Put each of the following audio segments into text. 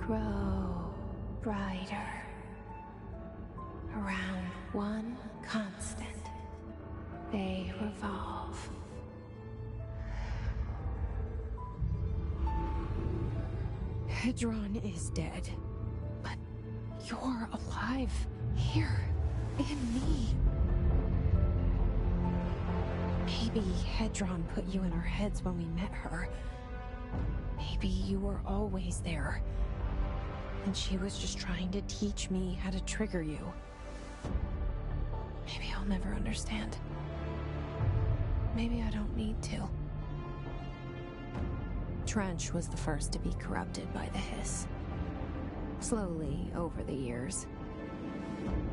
grow brighter around one constant. They revolve. Hedron is dead, but you're alive here in me. Maybe Hedron put you in our heads when we met her. Maybe you were always there, and she was just trying to teach me how to trigger you. Maybe I'll never understand. Maybe I don't need to. Trench was the first to be corrupted by the hiss. Slowly, over the years.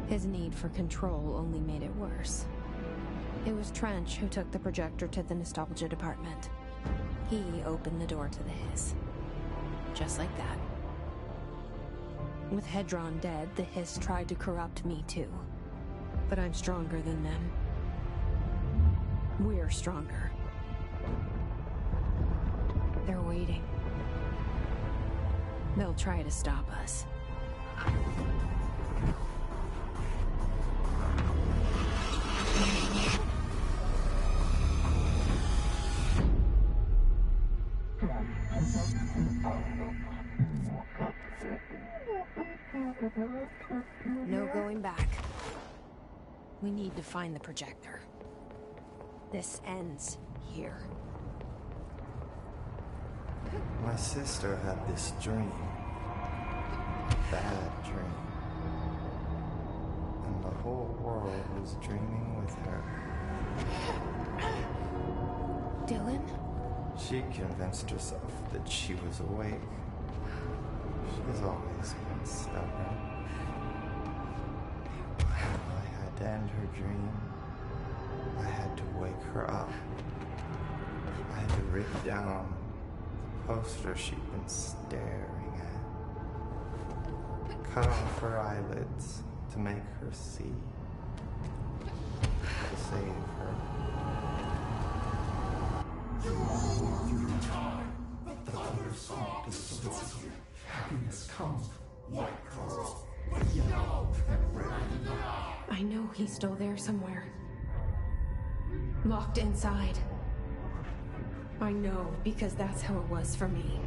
His need for control only made it worse. It was Trench who took the projector to the nostalgia department. He opened the door to the hiss. Just like that. With Hedron dead, the hiss tried to corrupt me too. But I'm stronger than them. We're stronger. They're waiting. They'll try to stop us. No going back. We need to find the projector. This ends here. My sister had this dream. Bad dream. And the whole world was dreaming with her. Dylan? She convinced herself that she was awake. She's always been stubborn. I had to end her dream. I had to wake her up. I had to rip down the poster she'd been staring at. Cut off her eyelids to make her see. To save her. Through time, the other song is sorcery. Happiness comes, white comes, but yellow and red now. I know he's still there somewhere. Locked inside. I know, because that's how it was for me.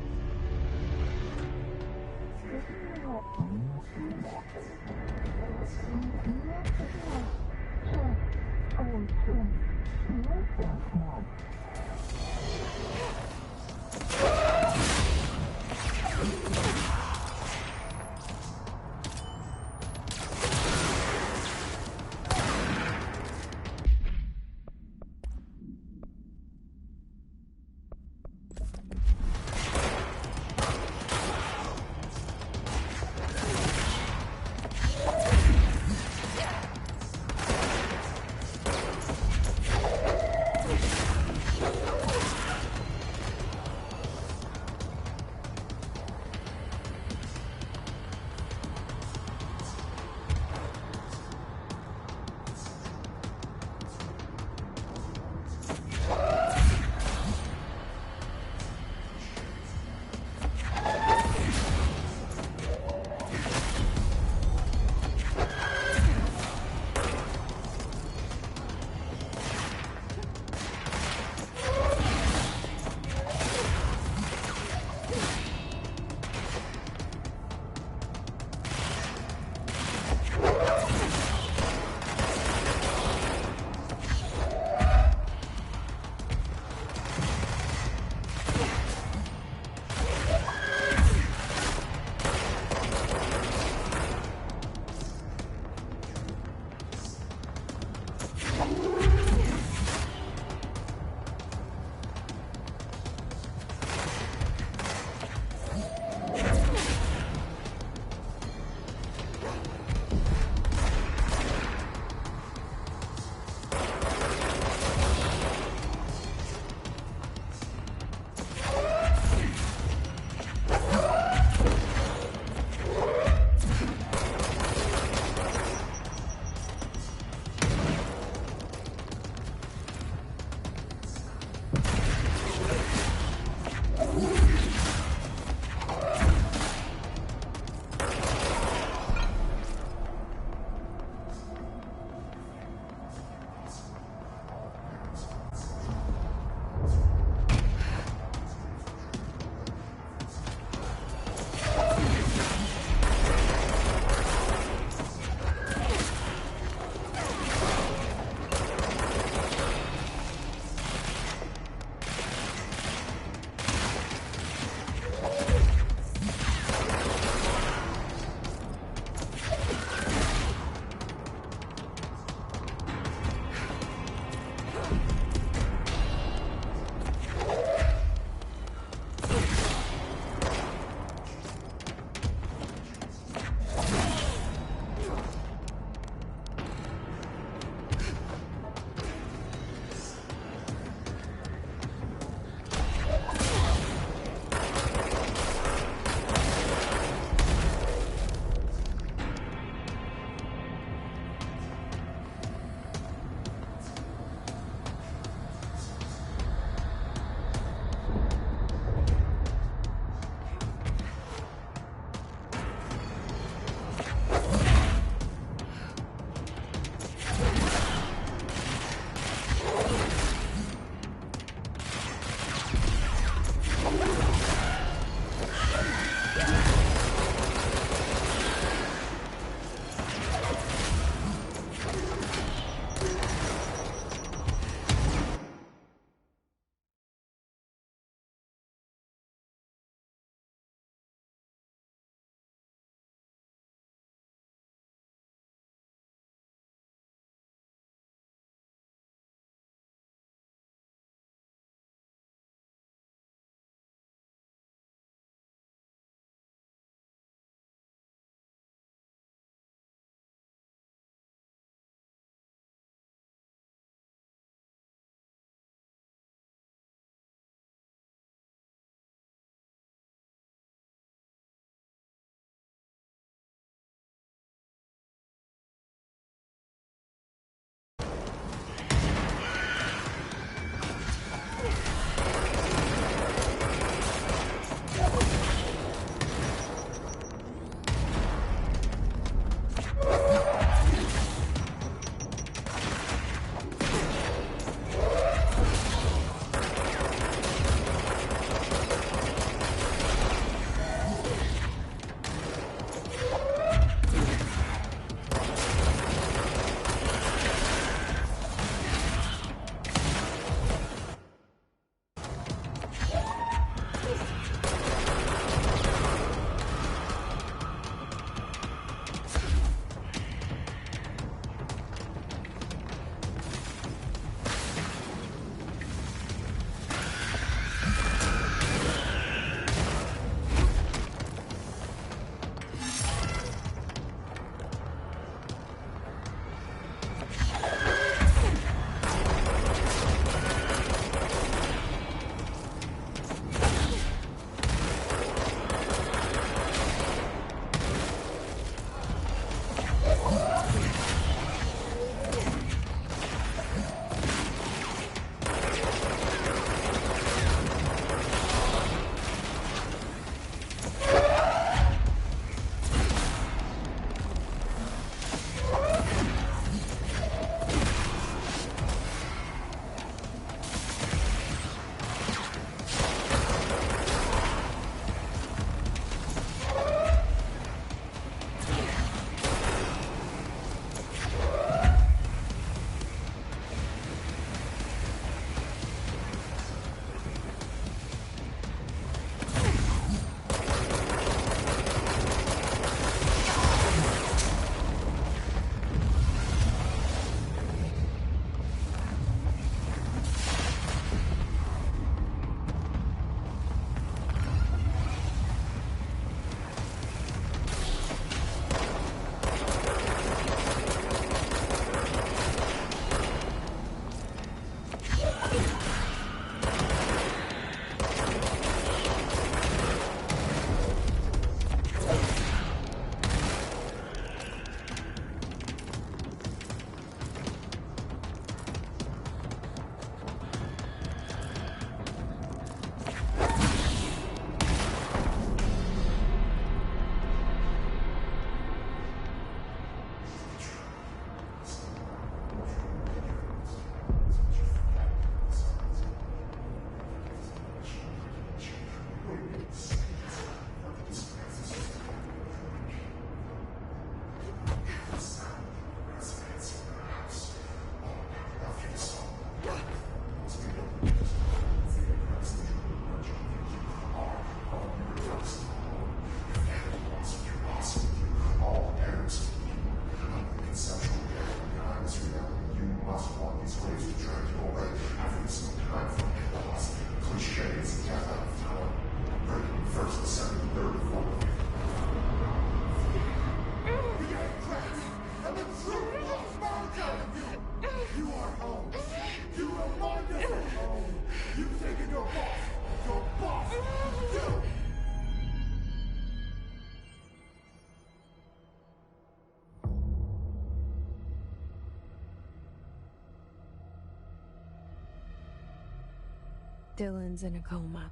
Dylan's in a coma.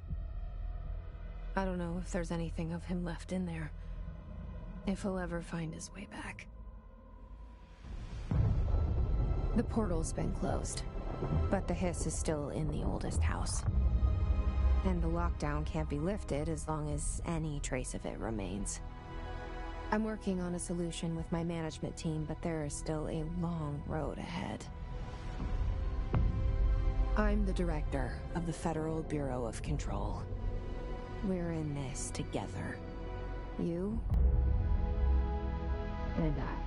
I don't know if there's anything of him left in there. If he'll ever find his way back. The portal's been closed, but the hiss is still in the oldest house. And the lockdown can't be lifted as long as any trace of it remains. I'm working on a solution with my management team, but there is still a long road ahead. I'm the director of the Federal Bureau of Control. We're in this together. You and I.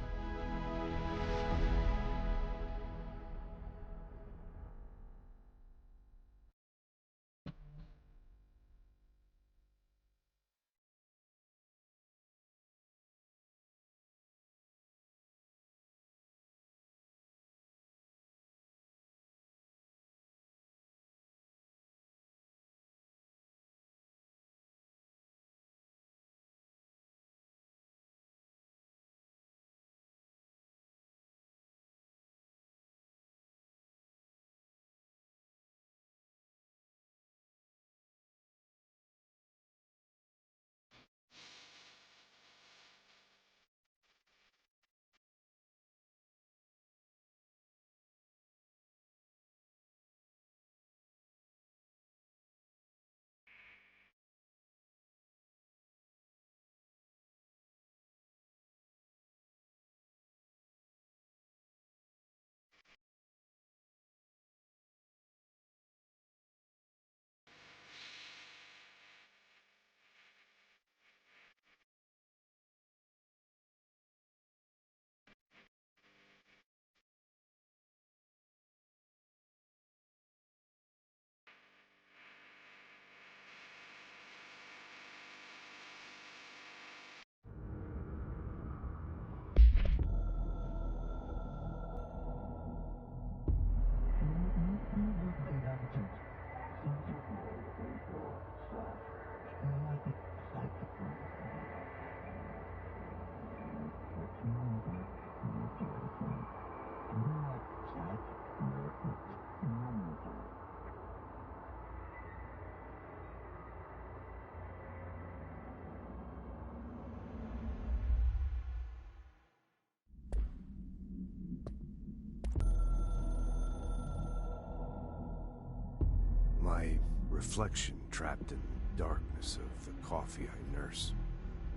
My reflection trapped in the darkness of the coffee I nurse.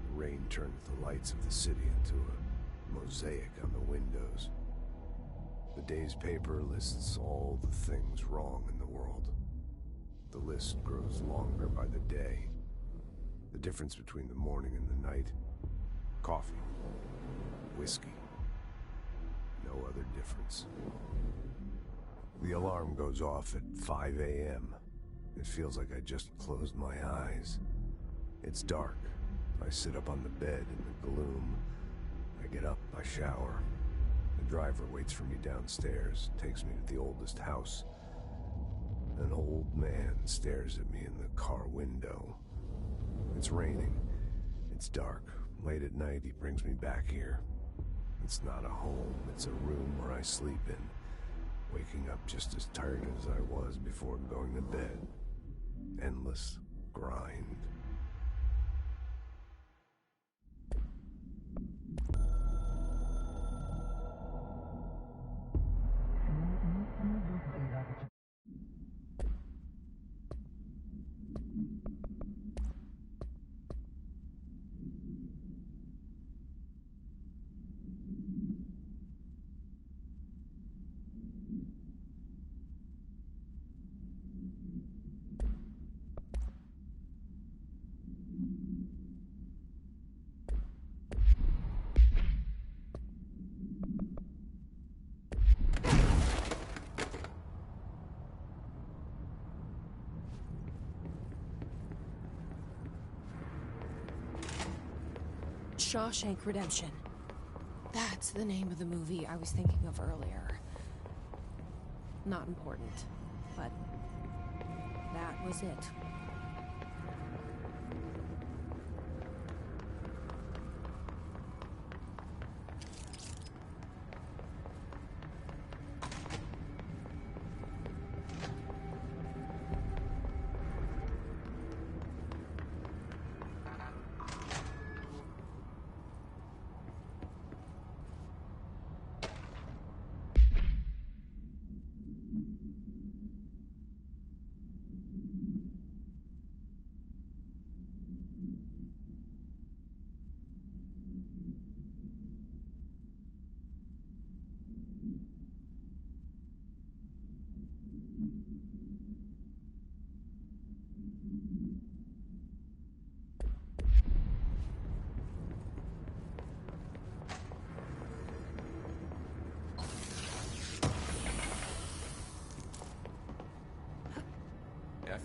The rain turns the lights of the city into a mosaic on the windows. The day's paper lists all the things wrong in the world. The list grows longer by the day. The difference between the morning and the night? Coffee. Whiskey. No other difference. The alarm goes off at 5 a.m. It feels like I just closed my eyes. It's dark. I sit up on the bed in the gloom. I get up, I shower. The driver waits for me downstairs, takes me to the oldest house. An old man stares at me in the car window. It's raining. It's dark. Late at night, he brings me back here. It's not a home, it's a room where I sleep in. Waking up just as tired as I was before going to bed. Endless grind. Shawshank Redemption. That's the name of the movie I was thinking of earlier. Not important, but that was it.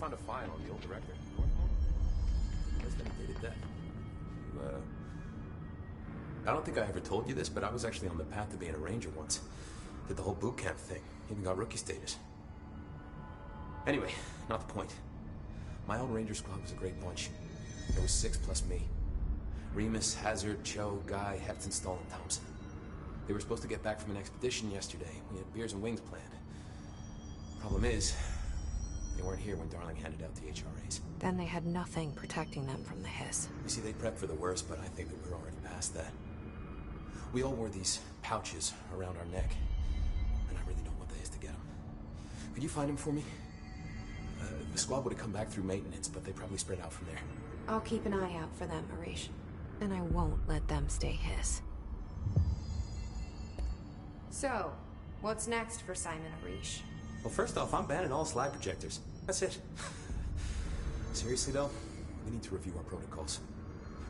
found a file on the old director. Northmore? That's been dated death. I don't think I ever told you this, but I was actually on the path to being a ranger once. Did the whole boot camp thing. Even got rookie status. Anyway, not the point. My old ranger squad was a great bunch. There was 6 plus me. Remus, Hazard, Cho, Guy, Heptonstall, and Thompson. They were supposed to get back from an expedition yesterday. We had beers and wings planned. Problem is, they weren't here when Darling handed out the HRAs. Then they had nothing protecting them from the hiss. You see, they prepped for the worst, but I think that we're already past that. We all wore these pouches around our neck, and I really don't want the hiss to get them. Could you find them for me? The squad would have come back through maintenance, but they probably spread out from there. I'll keep an eye out for them, Arish. And I won't let them stay hiss. So, what's next for Simon Arish? Well, first off, I'm banning all slide projectors. That's it. Seriously, though, we need to review our protocols.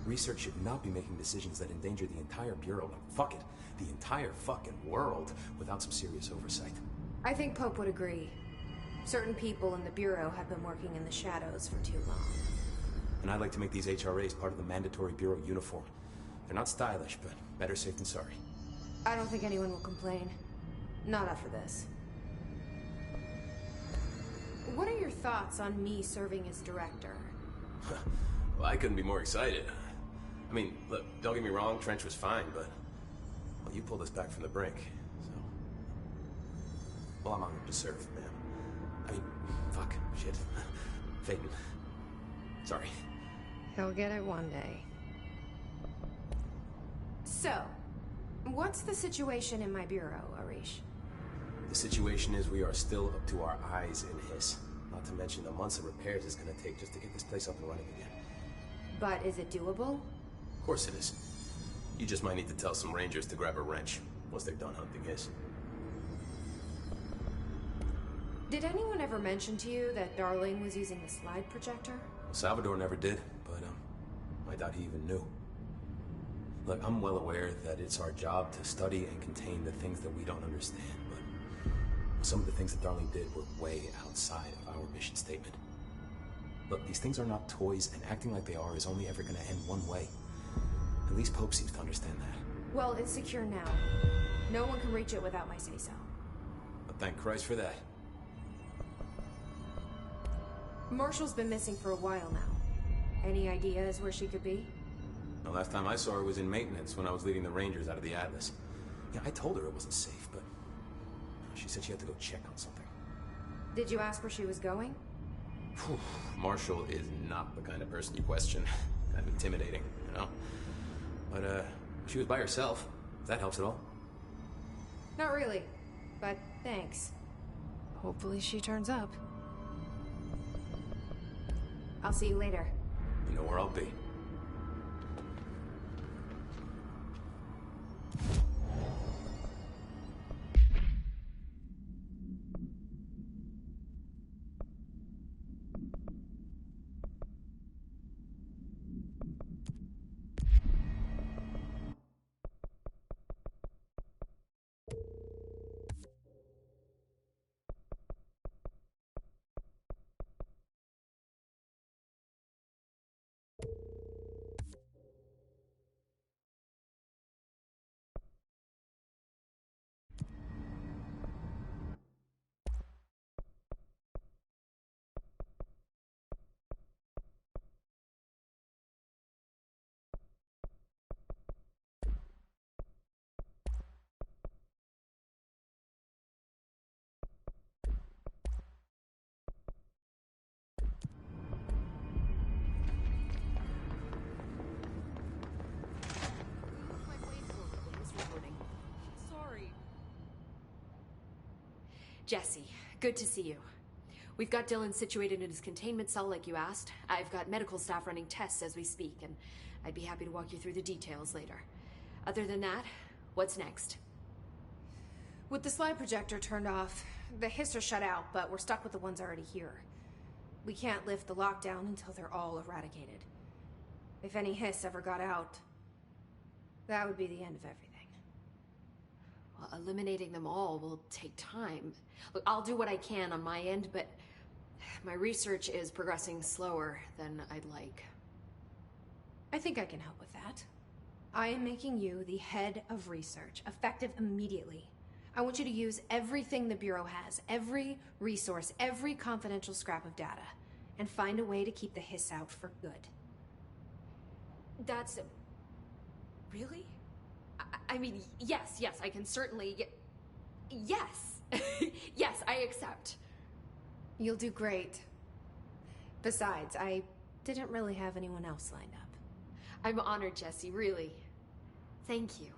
Research should not be making decisions that endanger the entire Bureau, fuck it, the entire fucking world, without some serious oversight. I think Pope would agree. Certain people in the Bureau have been working in the shadows for too long. And I'd like to make these HRAs part of the mandatory Bureau uniform. They're not stylish, but better safe than sorry. I don't think anyone will complain. Not after this. What are your thoughts on me serving as director? Well, I couldn't be more excited. I mean, look, don't get me wrong, Trench was fine, but... well, you pulled us back from the brink, so... well, I'm honored to serve, man. I mean, fuck, shit. Phaeton. Sorry. He'll get it one day. So, what's the situation in my bureau, Arish? The situation is we are still up to our eyes in Hiss. Not to mention the months of repairs it's gonna take just to get this place up and running again. But is it doable? Of course it is. You just might need to tell some rangers to grab a wrench once they're done hunting Hiss. Did anyone ever mention to you that Darling was using the slide projector? Salvador never did, but I doubt he even knew. Look, I'm well aware that it's our job to study and contain the things that we don't understand, but some of the things that Darling did were way outside of our mission statement. Look, these things are not toys, and acting like they are is only ever gonna end one way. At least Pope seems to understand that. Well, it's secure now. No one can reach it without my say-so. But thank Christ for that. Marshall's been missing for a while now. Any ideas where she could be? The last time I saw her was in maintenance when I was leading the Rangers out of the Atlas. Yeah, I told her it wasn't safe, but she said she had to go check on something. Did you ask where she was going? Whew. Marshall is not the kind of person you question. Kind of intimidating, you know? But, she was by herself. If that helps at all. Not really, but thanks. Hopefully she turns up. I'll see you later. You know where I'll be. Jesse, good to see you. We've got Dylan situated in his containment cell like you asked. I've got medical staff running tests as we speak, and I'd be happy to walk you through the details later. Other than that, what's next? With the slide projector turned off, the Hiss are shut out, but we're stuck with the ones already here. We can't lift the lockdown until they're all eradicated. If any Hiss ever got out, that would be the end of everything. Well, eliminating them all will take time. Look, I'll do what I can on my end, but My research is progressing slower than I'd like. I think I can help with that. I am making you the head of research, effective immediately. I want you to use everything the Bureau has, every resource, every confidential scrap of data, and find a way to keep the Hiss out for good. That's... Really? I mean, yes, I can certainly... Yes! Yes, I accept. You'll do great. Besides, I didn't really have anyone else lined up. I'm honored, Jesse, really. Thank you.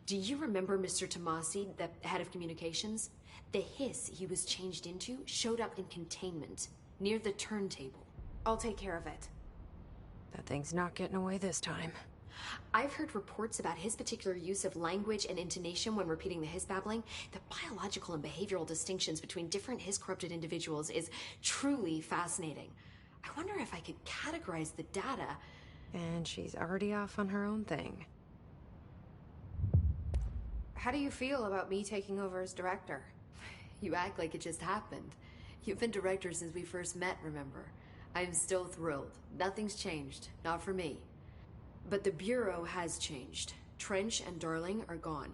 Do you remember Mr. Tomasi, the head of communications? The Hiss he was changed into showed up in containment, near the turntable. I'll take care of it. That thing's not getting away this time. I've heard reports about his particular use of language and intonation when repeating the Hiss babbling. The biological and behavioral distinctions between different Hiss-corrupted individuals is truly fascinating. I wonder if I could categorize the data. And she's already off on her own thing. How do you feel about me taking over as director? You act like it just happened. You've been director since we first met, remember? I'm still thrilled. Nothing's changed. Not for me. But the Bureau has changed. Trench and Darling are gone.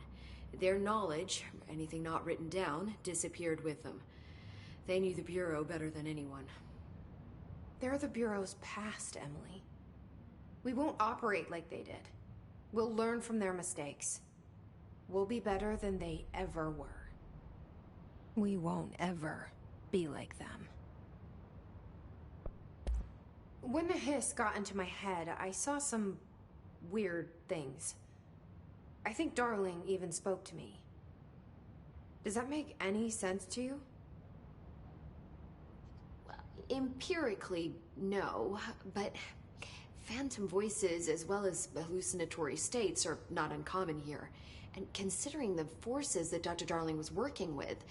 Their knowledge, anything not written down, disappeared with them. They knew the Bureau better than anyone. They're the Bureau's past, Emily. We won't operate like they did. We'll learn from their mistakes. We'll be better than they ever were. We won't ever be like them. When the Hiss got into my head, I saw some weird things. I think Darling even spoke to me. Does that make any sense to you? Well, empirically, no, but phantom voices as well as hallucinatory states are not uncommon here. And considering the forces that Dr. Darling was working with,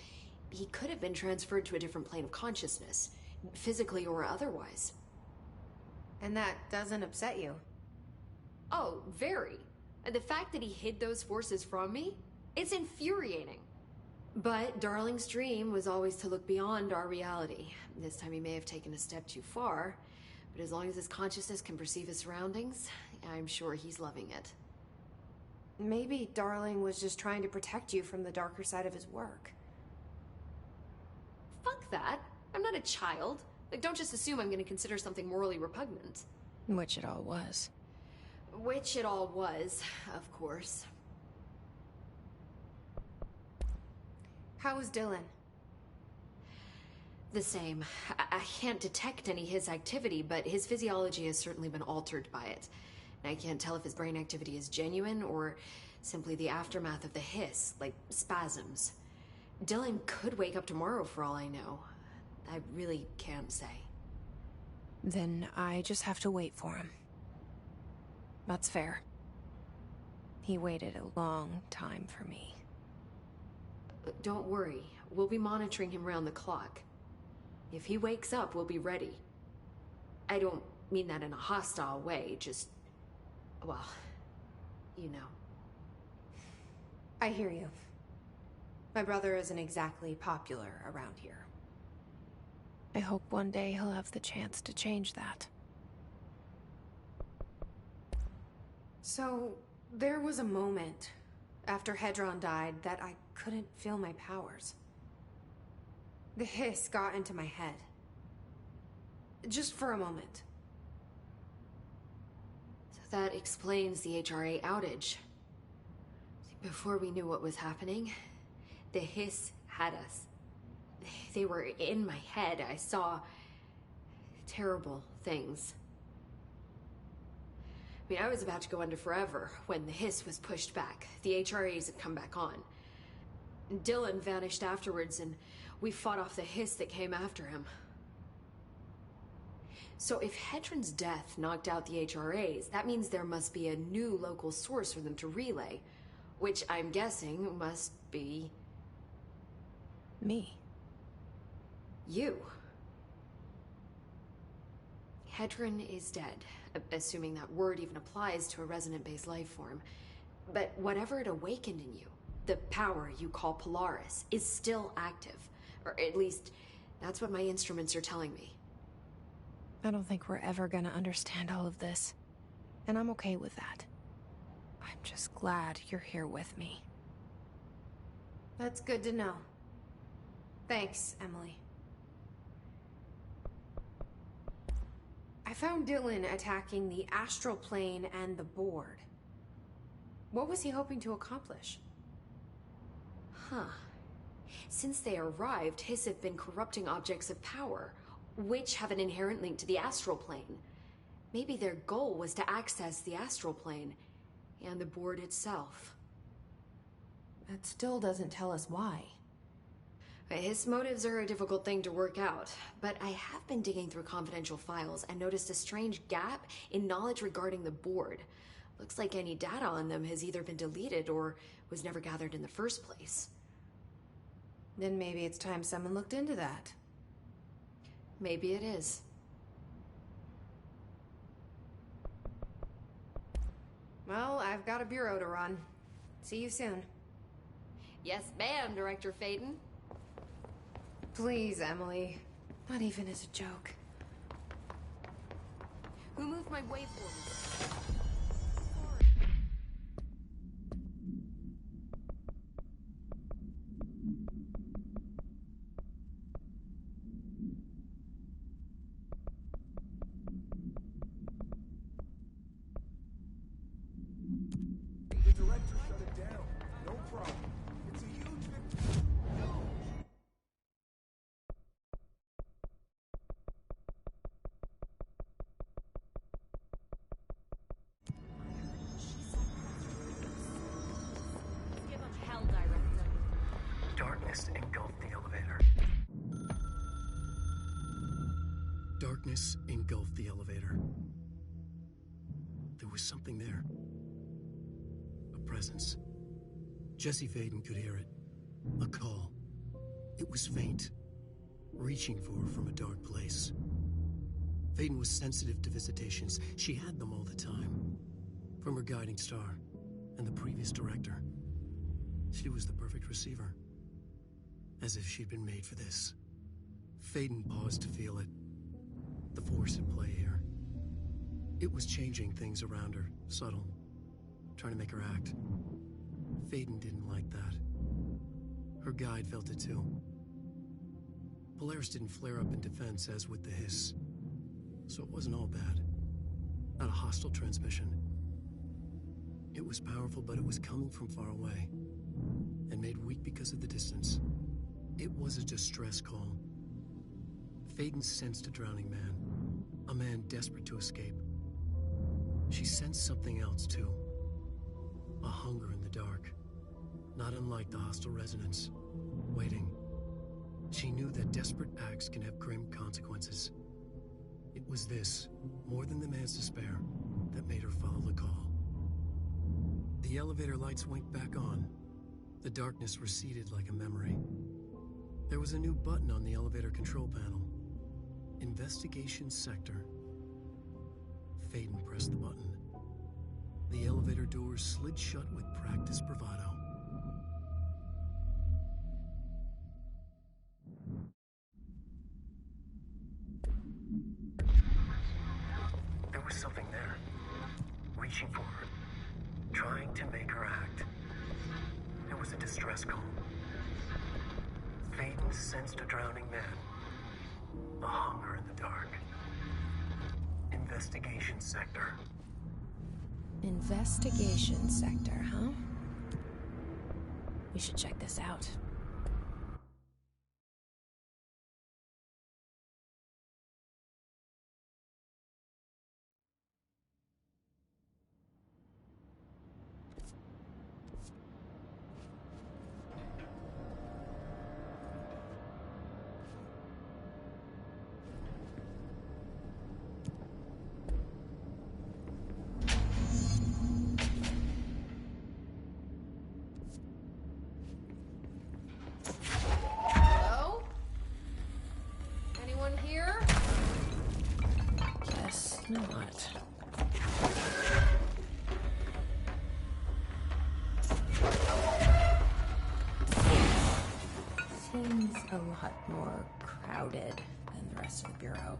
he could have been transferred to a different plane of consciousness, physically or otherwise. And that doesn't upset you? Oh, very. The fact that he hid those forces from me, it's infuriating. But Darling's dream was always to look beyond our reality. This time he may have taken a step too far, but as long as his consciousness can perceive his surroundings, I'm sure he's loving it. Maybe Darling was just trying to protect you from the darker side of his work. Fuck that. I'm not a child. Like, don't just assume I'm going to consider something morally repugnant. Which it all was. Which it all was, of course. How is Dylan? The same. I can't detect any Hiss activity, but his physiology has certainly been altered by it. And I can't tell if his brain activity is genuine or simply the aftermath of the Hiss, like spasms. Dylan could wake up tomorrow for all I know. I really can't say. Then I just have to wait for him. That's fair. He waited a long time for me. Don't worry. We'll be monitoring him round the clock. If he wakes up, we'll be ready. I don't mean that in a hostile way, just... well, you know. I hear you. My brother isn't exactly popular around here. I hope one day he'll have the chance to change that. So, there was a moment after Hedron died that I couldn't feel my powers. The Hiss got into my head. Just for a moment. So that explains the HRA outage. Before we knew what was happening, the Hiss had us. They were in my head. I saw terrible things. I mean, I was about to go under forever when the Hiss was pushed back. The HRAs had come back on. Dylan vanished afterwards, and we fought off the Hiss that came after him. So if Hedron's death knocked out the HRAs, that means there must be a new local source for them to relay, which I'm guessing must be... me. you. Hedron is dead, assuming that word even applies to a resonant-based life form. But whatever it awakened in you, the power you call Polaris, is still active. Or at least, that's what my instruments are telling me. I don't think we're ever gonna understand all of this. And I'm okay with that. I'm just glad you're here with me. That's good to know. Thanks, Emily. I found Dylan attacking the astral plane and the board. What was he hoping to accomplish? Huh. Since they arrived, Hiss have been corrupting objects of power, which have an inherent link to the astral plane. Maybe their goal was to access the astral plane and the board itself. That still doesn't tell us why. His motives are a difficult thing to work out, but I have been digging through confidential files and noticed a strange gap in knowledge regarding the board. Looks like any data on them has either been deleted or was never gathered in the first place. Then maybe it's time someone looked into that. Maybe it is. Well, I've got a bureau to run. See you soon. Yes, ma'am, Director Faden. Please, Emily. Not even as a joke. Who moved my waveform? The director shut it down. No problem. It's a huge victory. Give him hell, Director. Darkness engulfed the elevator. Darkness engulfed the elevator. There was something there. A presence. Jesse Faden could hear it. A call. It was faint, reaching for her from a dark place. Faden was sensitive to visitations. She had them all the time. From her guiding star and the previous director. She was the perfect receiver. As if she'd been made for this. Faden paused to feel it. The force at play here. It was changing things around her, subtle, trying to make her act. Faden didn't like that. Her guide felt it too. Polaris didn't flare up in defense as with the hiss. So it wasn't all bad. Not a hostile transmission. It was powerful, but it was coming from far away. And made weak because of the distance. It was a distress call. Faden sensed a drowning man. A man desperate to escape. She sensed something else, too. A hunger in the dark. Not unlike the hostile resonance. Waiting. She knew that desperate acts can have grim consequences. It was this, more than the man's despair, that made her follow the call. The elevator lights winked back on. The darkness receded like a memory. There was a new button on the elevator control panel. Investigation Sector. Faden pressed the button. The elevator doors slid shut with practiced bravado. There was something there, reaching for her, trying to make her act. It was a distress call. Faden sensed a drowning man. A hunger in the dark. Investigation Sector. Investigation Sector, huh? We should check this out. guess not. Seems a lot more crowded than the rest of the Bureau.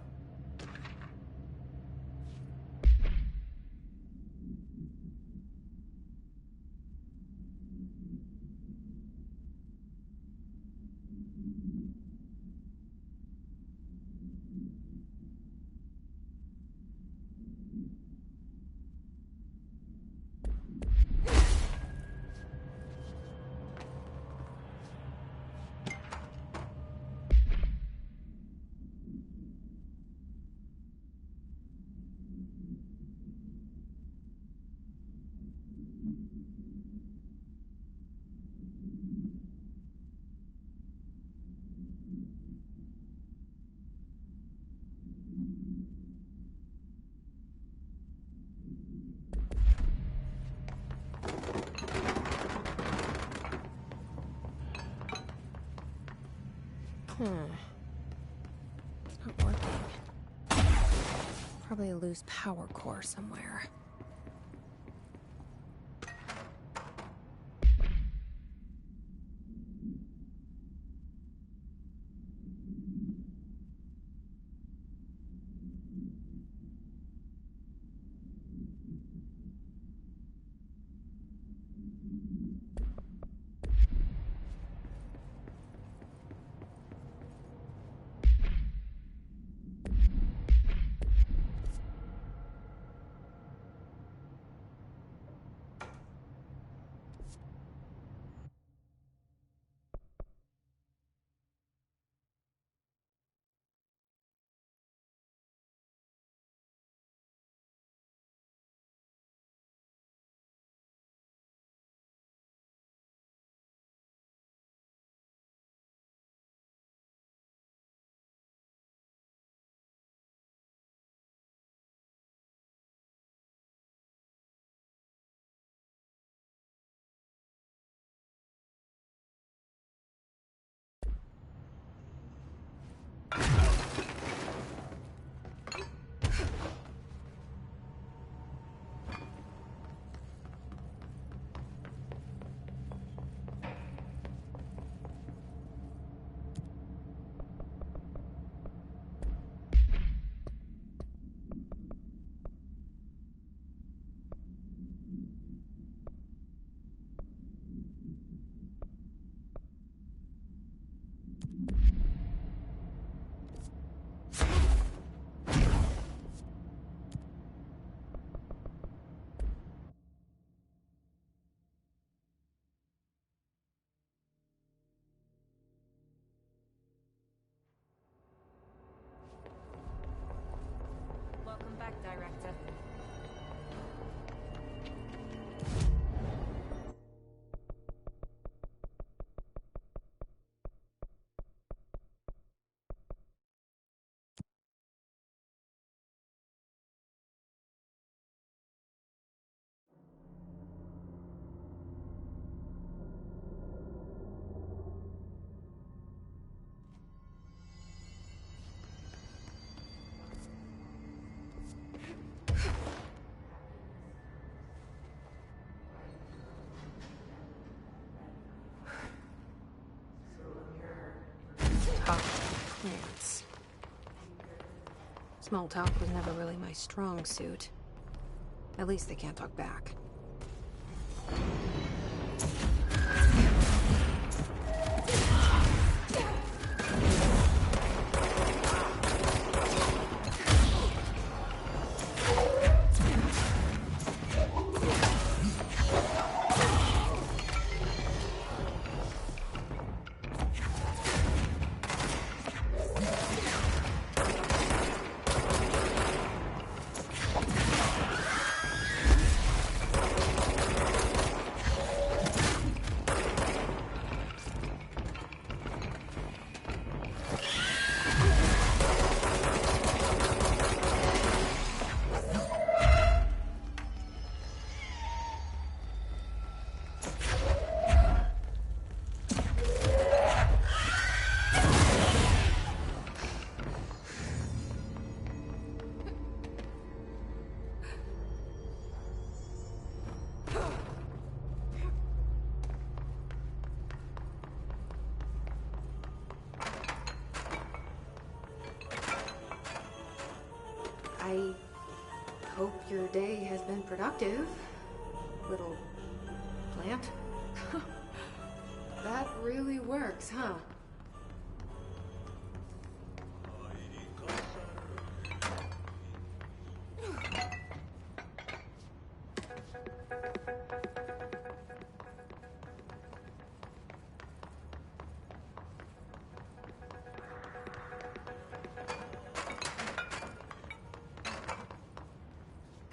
It's not working. Probably a loose power core somewhere. Welcome back, Director. Plants. Small talk was never really my strong suit. At least they can't talk back. I hope your day has been productive, little plant. That really works, huh?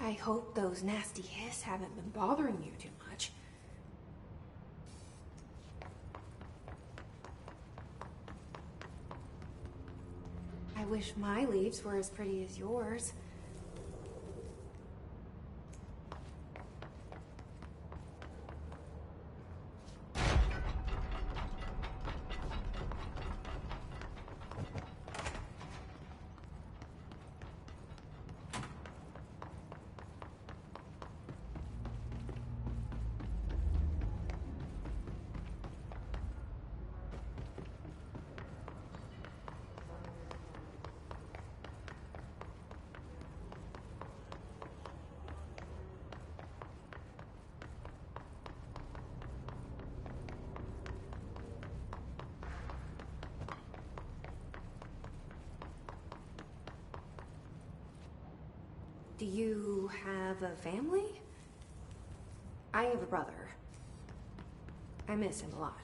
I hope those nasty hiss haven't been bothering you too much. I wish my leaves were as pretty as yours. Do you have a family? I have a brother. I miss him a lot.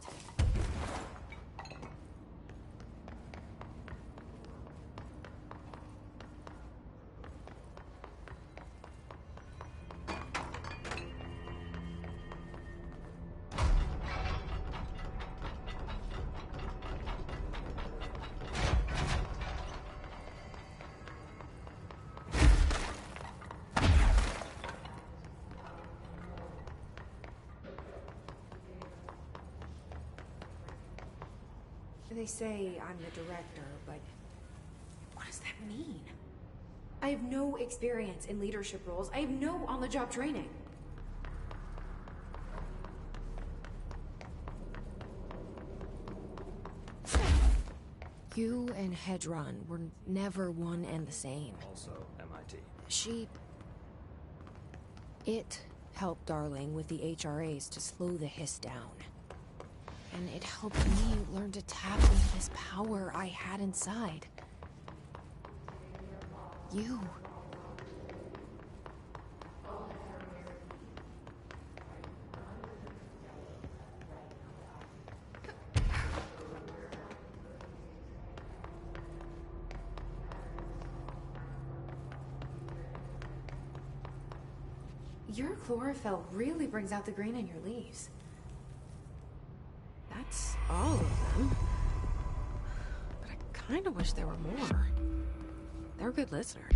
They say I'm the director, but what does that mean? I have no experience in leadership roles. I have no on-the-job training. You and Hedron were never one and the same. Also MIT. It helped Darling with the HRAs to slow the hiss down. And it helped me learn to tap into this power I had inside. You. Your chlorophyll really brings out the green in your leaves. That's all of them. But I kind of wish there were more. They're good listeners.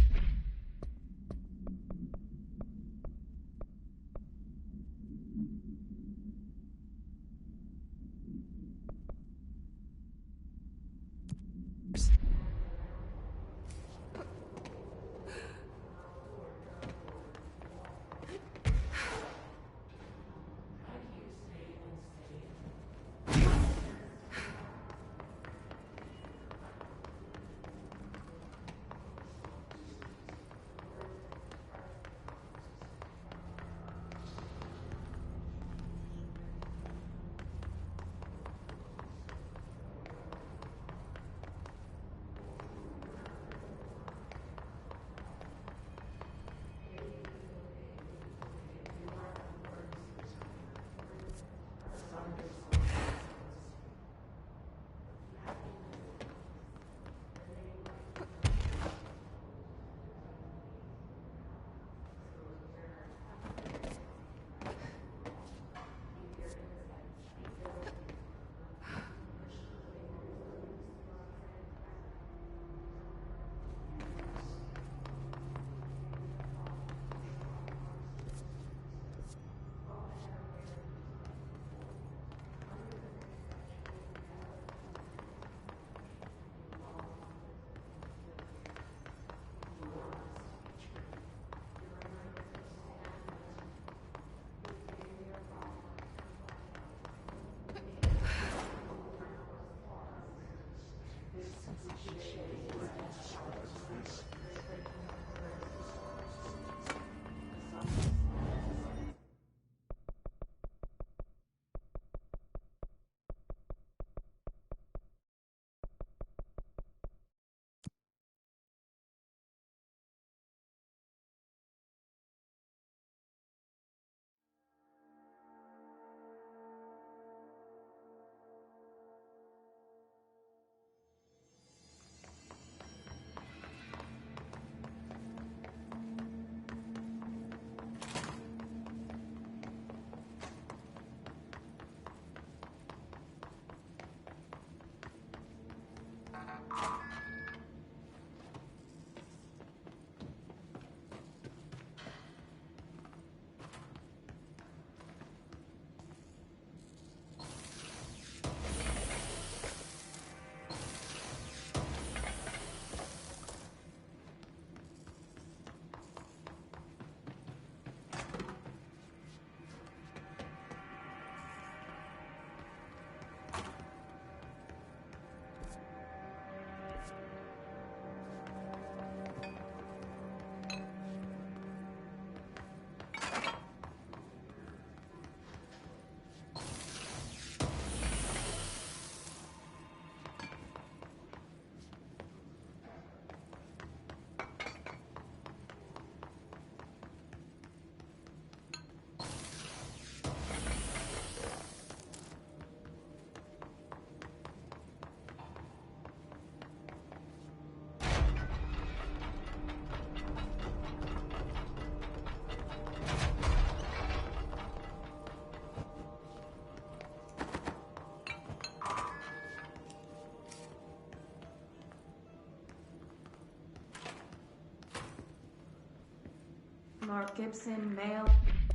Mark Gibson, male.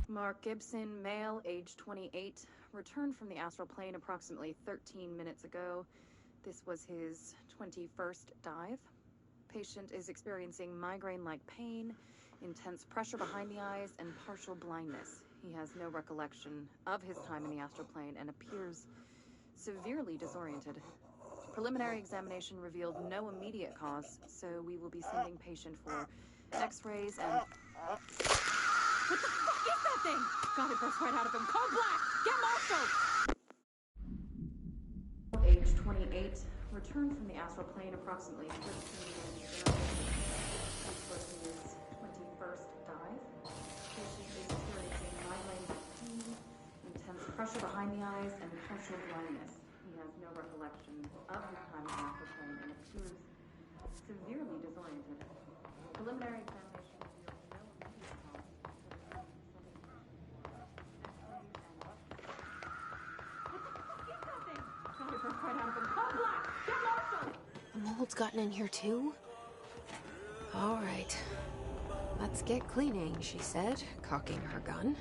Mark Gibson, male, age 28, returned from the astral plane approximately 13 minutes ago. This was his 21st dive. Patient is experiencing migraine-like pain, intense pressure behind the eyes, and partial blindness. He has no recollection of his time in the astral plane and appears severely disoriented. Preliminary examination revealed no immediate cause, so we will be sending patient for x-rays and... What the fuck is that thing? God, it burst right out of him. Code Black! Get Marshall! Age 28, returned from the astral plane approximately 15 minutes ago. This was his 21st dive. Patient is experiencing migraine pain, intense pressure behind the eyes, and partial blindness. He has no recollection of his time in the astral plane and appears severely disoriented. Preliminary examination revealed no immediate cause. The mold's gotten in here too? All right. Let's get cleaning, she said, cocking her gun.